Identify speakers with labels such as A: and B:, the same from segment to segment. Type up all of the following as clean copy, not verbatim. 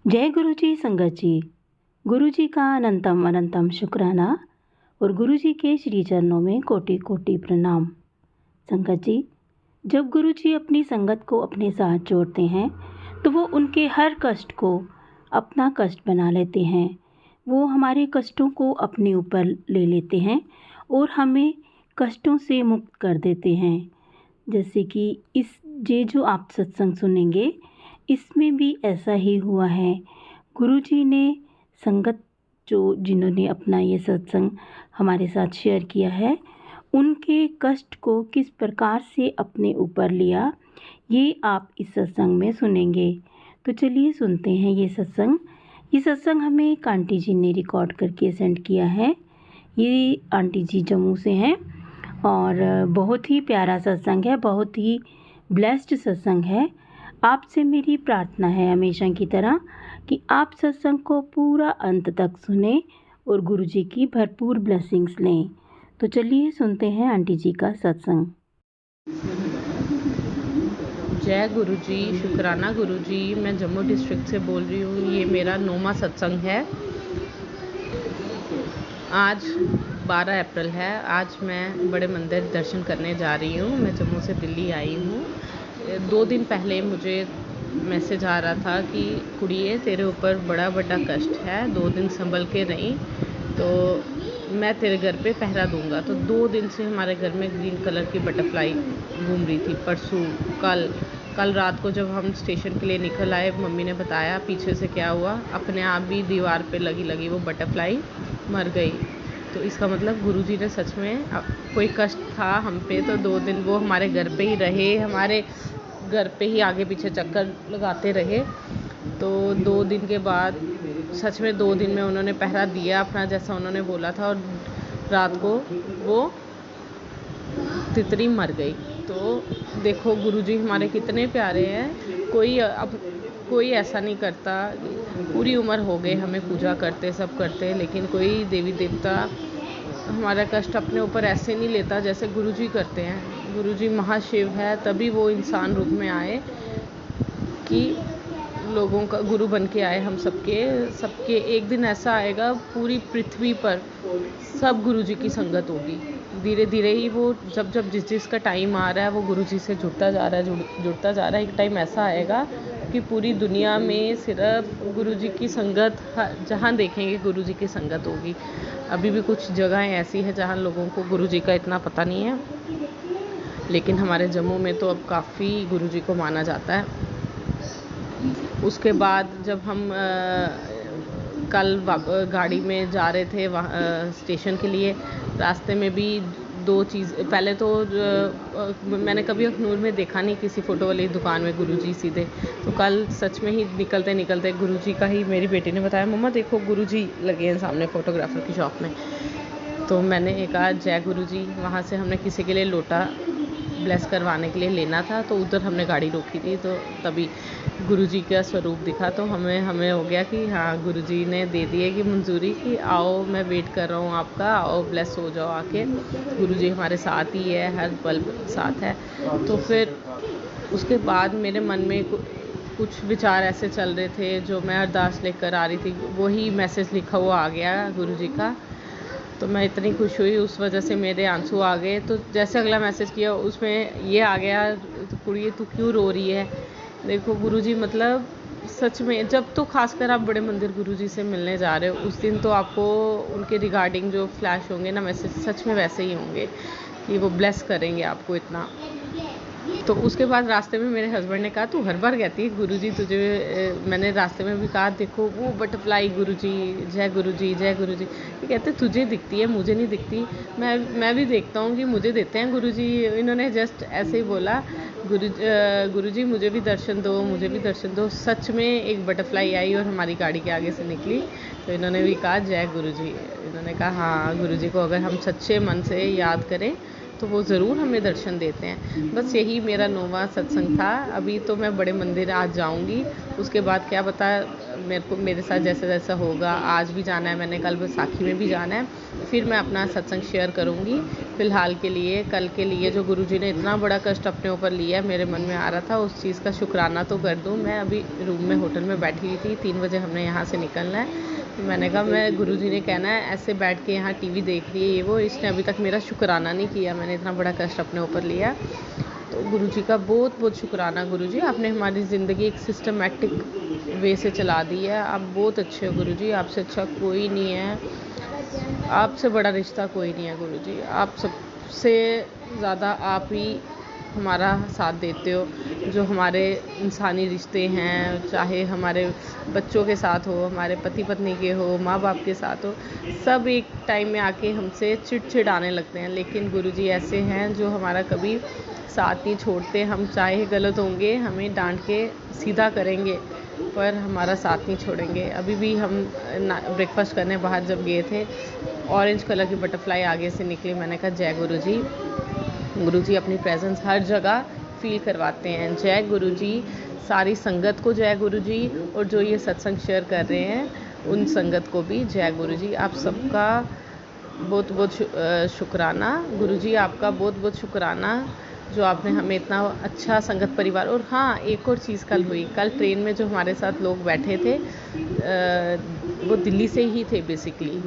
A: जय गुरु जी संगत जी। गुरु जी का अनंतम अनंतम शुक्राना और गुरु जी के श्री चरणों में कोटि कोटि प्रणाम। संगत जी, जब गुरु जी अपनी संगत को अपने साथ जोड़ते हैं तो वो उनके हर कष्ट को अपना कष्ट बना लेते हैं। वो हमारे कष्टों को अपने ऊपर ले लेते हैं और हमें कष्टों से मुक्त कर देते हैं। जैसे कि ये जो आप सत्संग सुनेंगे, इसमें भी ऐसा ही हुआ है। गुरुजी ने संगत जिन्होंने अपना ये सत्संग हमारे साथ शेयर किया है, उनके कष्ट को किस प्रकार से अपने ऊपर लिया, ये आप इस सत्संग में सुनेंगे। तो चलिए सुनते हैं ये सत्संग। ये सत्संग हमें एक आंटी जी ने रिकॉर्ड करके सेंड किया है। ये आंटी जी जम्मू से हैं और बहुत ही प्यारा सत्संग है, बहुत ही ब्लेस्ड सत्संग है। आपसे मेरी प्रार्थना है हमेशा की तरह कि आप सत्संग को पूरा अंत तक सुने और गुरु जी की भरपूर ब्लेसिंग्स लें। तो चलिए सुनते हैं आंटी जी का सत्संग।
B: जय गुरु जी, शुक्राना गुरु जी। मैं जम्मू डिस्ट्रिक्ट से बोल रही हूँ। ये मेरा 9वां सत्संग है। आज 12 अप्रैल है। आज मैं बड़े मंदिर दर्शन करने जा रही हूँ। मैं जम्मू से दिल्ली आई हूँ। 2 दिन पहले मुझे मैसेज आ रहा था कि कुड़िए तेरे ऊपर बड़ा कष्ट है, 2 दिन संभल के रहीं तो मैं तेरे घर पे पहरा दूंगा। तो 2 दिन से हमारे घर में ग्रीन कलर की बटरफ्लाई घूम रही थी। परसों कल रात को जब हम स्टेशन के लिए निकल आए, मम्मी ने बताया पीछे से क्या हुआ, अपने आप भी दीवार पे लगी वो बटरफ्लाई मर गई। तो इसका मतलब गुरुजी ने सच में कोई कष्ट था हम पे तो 2 दिन वो हमारे घर पे ही रहे, हमारे घर पे ही आगे पीछे चक्कर लगाते रहे। तो 2 दिन के बाद सच में 2 दिन में उन्होंने पहरा दिया अपना, जैसा उन्होंने बोला था, और रात को वो तितली मर गई। तो देखो गुरुजी हमारे कितने प्यारे हैं। कोई ऐसा नहीं करता। पूरी उम्र हो गई हमें पूजा करते सब करते, लेकिन कोई देवी देवता हमारा कष्ट अपने ऊपर ऐसे नहीं लेता जैसे गुरुजी करते हैं। गुरुजी महाशिव है, तभी वो इंसान रूप में आए कि लोगों का गुरु बन के आए। हम सबके एक दिन ऐसा आएगा पूरी पृथ्वी पर सब गुरुजी की संगत होगी। धीरे धीरे ही वो जब जिसका टाइम आ रहा है वो गुरुजी से जुड़ता जा रहा है। एक टाइम ऐसा आएगा कि पूरी दुनिया में सिर्फ गुरुजी की संगत, जहाँ देखेंगे गुरुजी की संगत होगी। अभी भी कुछ जगहें ऐसी हैं जहाँ लोगों को गुरुजी का इतना पता नहीं है, लेकिन हमारे जम्मू में तो अब काफ़ी गुरुजी को माना जाता है। उसके बाद जब हम कल गाड़ी में जा रहे थे स्टेशन के लिए, रास्ते में भी 2 चीज़। पहले तो मैंने कभी अखनूर में देखा नहीं किसी फ़ोटो वाली दुकान में गुरुजी सीधे। तो कल सच में ही निकलते गुरुजी का ही मेरी बेटी ने बताया, मम्मा देखो गुरुजी लगे हैं सामने फ़ोटोग्राफ़र की शॉप में। तो मैंने कहा जय गुरुजी। वहाँ से हमने किसी के लिए लोटा ब्लेस करवाने के लिए लेना था, तो उधर हमने गाड़ी रोकी थी। तो तभी गुरुजी का स्वरूप दिखा, तो हमें हो गया कि हाँ गुरुजी ने दे दिए कि मंजूरी कि आओ, मैं वेट कर रहा हूँ आपका, आओ ब्लेस हो जाओ आके। गुरुजी हमारे साथ ही है, हर पल साथ है। तो फिर उसके बाद मेरे मन में कुछ विचार ऐसे चल रहे थे जो मैं अरदास लेकर आ रही थी, वही मैसेज लिखा हुआ आ गया गुरुजी का। तो मैं इतनी खुश हुई, उस वजह से मेरे आंसू आ गए। तो जैसे अगला मैसेज किया उसमें ये आ गया, तो कुड़िए तू क्यों रो रही है। देखो गुरुजी मतलब सच में, जब तो खासकर आप बड़े मंदिर गुरुजी से मिलने जा रहे हो, उस दिन तो आपको उनके रिगार्डिंग जो फ्लैश होंगे ना मैसेज, सच में वैसे ही होंगे कि वो ब्लेस करेंगे आपको इतना। तो उसके बाद रास्ते में मेरे हस्बैंड ने कहा तू हर बार कहती है गुरुजी तुझे। मैंने रास्ते में भी कहा देखो वो बटरफ्लाई गुरुजी, जय गुरुजी जय गुरुजी। ये कहते तुझे दिखती है मुझे नहीं दिखती। मैं भी देखता हूँ कि मुझे देते हैं गुरुजी। इन्होंने जस्ट ऐसे ही बोला गुरुजी मुझे भी दर्शन दो, मुझे भी दर्शन दो। सच में एक बटरफ्लाई आई और हमारी गाड़ी के आगे से निकली। तो इन्होंने भी कहा जय गुरुजी। इन्होंने कहा हाँ गुरुजी को अगर हम सच्चे मन से याद करें तो वो ज़रूर हमें दर्शन देते हैं। बस यही मेरा 9वां सत्संग था। अभी तो मैं बड़े मंदिर आज जाऊंगी, उसके बाद क्या पता मेरे साथ जैसा होगा। आज भी जाना है मैंने, कल बैसाखी में भी जाना है। फिर मैं अपना सत्संग शेयर करूंगी, फ़िलहाल के लिए, कल के लिए जो गुरुजी ने इतना बड़ा कष्ट अपने ऊपर लिया, मेरे मन में आ रहा था उस चीज़ का शुक्राना तो कर दूँ। मैं अभी रूम में होटल में बैठी हुई थी, 3 बजे हमने यहाँ से निकलना है। तो मैंने कहा मैं गुरुजी ने कहना है ऐसे बैठ के यहाँ टीवी देख रही है ये वो, इसने अभी तक मेरा शुक्राना नहीं किया, मैंने इतना बड़ा कष्ट अपने ऊपर लिया। तो गुरुजी का बहुत बहुत शुक्राना। गुरुजी आपने हमारी ज़िंदगी एक सिस्टमेटिक वे से चला दी है। आप बहुत अच्छे हो गुरुजी, आपसे अच्छा कोई नहीं है, आपसे बड़ा रिश्ता कोई नहीं है गुरुजी। आप सबसे ज़्यादा आप ही हमारा साथ देते हो। जो हमारे इंसानी रिश्ते हैं, चाहे हमारे बच्चों के साथ हो, हमारे पति पत्नी के हो, माँ बाप के साथ हो, सब एक टाइम में आके हमसे चिड़चिड़ाने लगते हैं। लेकिन गुरुजी ऐसे हैं जो हमारा कभी साथ नहीं छोड़ते। हम चाहे गलत होंगे, हमें डांट के सीधा करेंगे, पर हमारा साथ नहीं छोड़ेंगे। अभी भी हम ब्रेकफास्ट करने बाहर जब गए थे, ऑरेंज कलर की बटरफ्लाई आगे से निकली। मैंने कहा जय गुरुजी। गुरुजी अपनी प्रेजेंस हर जगह फील करवाते हैं। जय गुरुजी, सारी संगत को जय गुरुजी, और जो ये सत्संग शेयर कर रहे हैं उन संगत को भी जय गुरुजी। आप सबका बहुत बहुत शुक्राना गुरुजी, आपका बहुत बहुत शुक्राना जो आपने हमें इतना अच्छा संगत परिवार। और हाँ, एक और चीज़ कल हुई। कल ट्रेन में जो हमारे साथ लोग बैठे थे वो दिल्ली से ही थे बेसिकली,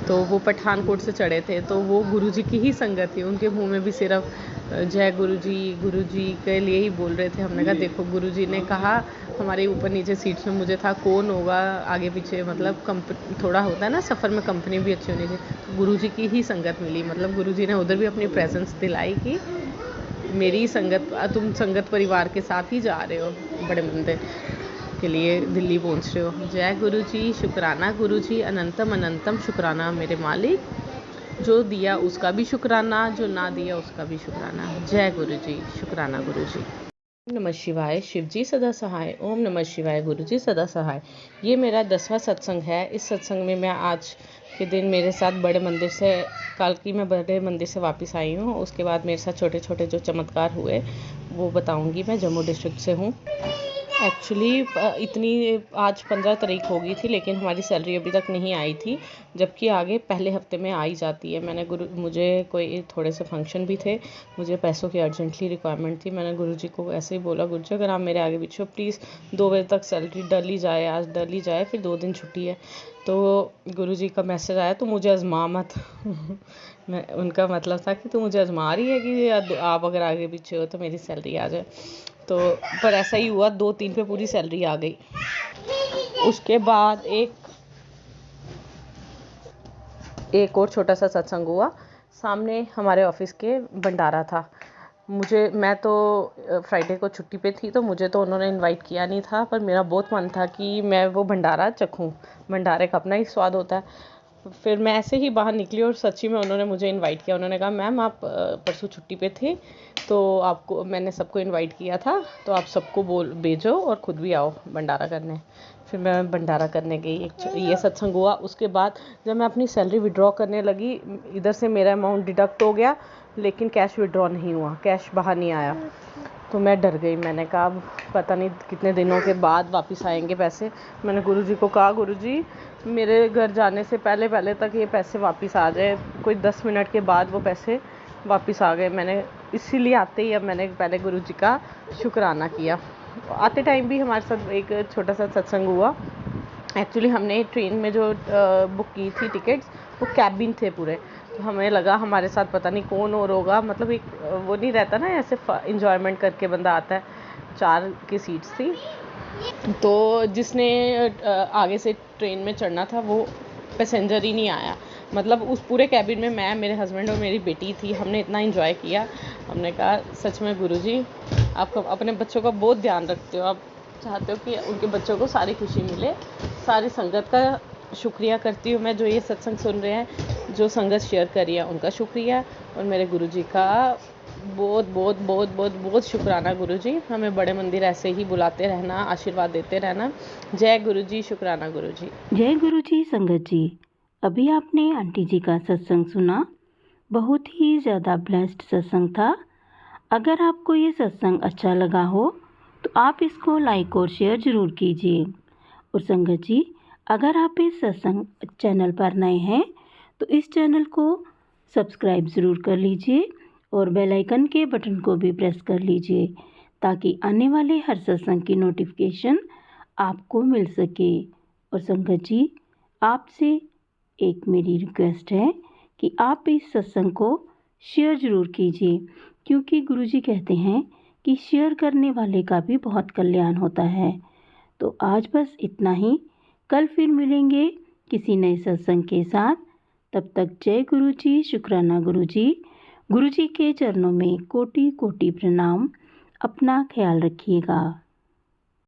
B: तो वो पठानकोट से चढ़े थे, तो वो गुरुजी की ही संगत थी। उनके मुंह में भी सिर्फ जय गुरुजी के लिए ही बोल रहे थे। हमने कहा देखो गुरुजी ने कहा हमारे ऊपर नीचे सीट्स में मुझे था, कौन होगा आगे पीछे, मतलब थोड़ा होता है ना सफ़र में, कंपनी भी अच्छी होनी चाहिए। तो गुरुजी की ही संगत मिली, मतलब गुरुजी ने उधर भी अपनी प्रेजेंस दिलाई कि मेरी संगत, तुम संगत परिवार के साथ ही जा रहे हो, बड़े मंदिर के लिए दिल्ली पहुंच रहे हो। जय गुरुजी, शुक्राना गुरुजी, अनंतम अनंतम शुक्राना मेरे मालिक। जो दिया उसका भी शुक्राना, जो ना दिया उसका भी शुक्राना। जय गुरुजी, शुक्राना गुरुजी। ओम नमः शिवाय, शिवजी सदा सहाय। ओम नमः शिवाय, गुरुजी सदा सहाय। ये मेरा 10वां सत्संग है। इस सत्संग में मैं आज के दिन मेरे साथ बड़े मंदिर से, कल की मैं बड़े मंदिर से वापस आई हूँ। उसके बाद मेरे साथ छोटे छोटे जो चमत्कार हुए वो बताऊँगी। मैं जम्मू डिस्ट्रिक्ट से हूँ। एक्चुअली इतनी आज 15 तारीख हो गई थी, लेकिन हमारी सैलरी अभी तक नहीं आई थी, जबकि आगे पहले हफ्ते में आई जाती है। मुझे कोई थोड़े से फंक्शन भी थे, मुझे पैसों की अर्जेंटली रिक्वायरमेंट थी। मैंने गुरुजी को ऐसे ही बोला, गुरुजी अगर आप मेरे आगे पीछे हो प्लीज़ 2 बजे तक सैलरी डल ही जाए, आज डल ही जाए, फिर 2 दिन छुट्टी है। तो गुरुजी का मैसेज आया तो मुझे आजमा मत मैं, उनका मतलब था कि तू मुझे आजमा रही है कि आप अगर आगे पीछे हो तो मेरी सैलरी आ जाए। तो पर ऐसा ही हुआ, 2-3 पे पूरी सैलरी आ गई। उसके बाद एक और छोटा सा सत्संग हुआ। सामने हमारे ऑफिस के भंडारा था। मैं तो फ्राइडे को छुट्टी पे थी, तो मुझे तो उन्होंने इनवाइट किया नहीं था, पर मेरा बहुत मन था कि मैं वो भंडारा चखूं। भंडारे का अपना ही स्वाद होता है। फिर मैं ऐसे ही बाहर निकली और सच्ची में उन्होंने मुझे इनवाइट किया। उन्होंने कहा मैम आप परसों छुट्टी पे थे, तो आपको मैंने सबको इनवाइट किया था, तो आप सबको भेजो और ख़ुद भी आओ भंडारा करने। फिर मैं भंडारा करने गई। ये सत्संग हुआ। उसके बाद जब मैं अपनी सैलरी विड्रॉ करने लगी, इधर से मेरा अमाउंट डिडक्ट हो गया, लेकिन कैश विड्रॉ नहीं हुआ, कैश बाहर नहीं आया। तो मैं डर गई। मैंने कहा अब पता नहीं कितने दिनों के बाद वापस आएंगे पैसे। मैंने गुरुजी को कहा, गुरुजी मेरे घर जाने से पहले तक ये पैसे वापस आ जाए। कोई 10 मिनट के बाद वो पैसे वापस आ गए। मैंने इसीलिए आते ही अब मैंने पहले गुरुजी का शुक्राना किया। आते टाइम भी हमारे साथ एक छोटा सा सत्संग हुआ। एक्चुअली हमने ट्रेन में जो बुक की थी टिकट्स, वो कैबिन थे पूरे, तो हमें लगा हमारे साथ पता नहीं कौन और होगा, मतलब एक वो नहीं रहता ना, ऐसे इंजॉयमेंट करके बंदा आता है। 4 की सीट्स थी, तो जिसने आगे से ट्रेन में चढ़ना था वो पैसेंजर ही नहीं आया। मतलब उस पूरे कैबिन में मैं, मेरे हस्बैंड और मेरी बेटी थी। हमने इतना एंजॉय किया। हमने कहा सच में गुरुजी आप अपने बच्चों का बहुत ध्यान रखते हो, आप चाहते हो कि उनके बच्चों को सारी खुशी मिले। सारी संगत का शुक्रिया करती हूँ मैं, जो ये सत्संग सुन रहे हैं, जो संगत शेयर करी है उनका शुक्रिया, और मेरे गुरुजी का बहुत बहुत बहुत बहुत बहुत शुक्राना। गुरुजी हमें बड़े मंदिर ऐसे ही बुलाते रहना, आशीर्वाद देते रहना। जय गुरुजी, शुक्राना गुरुजी।
A: जय गुरुजी। संगत जी, अभी आपने आंटी जी का सत्संग सुना, बहुत ही ज़्यादा ब्लेस्ड सत्संग था। अगर आपको ये सत्संग अच्छा लगा हो तो आप इसको लाइक और शेयर ज़रूर कीजिए। और संगत जी, अगर आप इस सत्संग चैनल पर नए हैं तो इस चैनल को सब्सक्राइब ज़रूर कर लीजिए और बेल आइकन के बटन को भी प्रेस कर लीजिए ताकि आने वाले हर सत्संग की नोटिफिकेशन आपको मिल सके। और संगत जी, आपसे एक मेरी रिक्वेस्ट है कि आप इस सत्संग को शेयर ज़रूर कीजिए, क्योंकि गुरुजी कहते हैं कि शेयर करने वाले का भी बहुत कल्याण होता है। तो आज बस इतना ही, कल फिर मिलेंगे किसी नए सत्संग के साथ। तब तक जय गुरु जी, शुक्राना गुरुजी। गुरुजी के चरणों में कोटि कोटि प्रणाम। अपना ख्याल रखिएगा।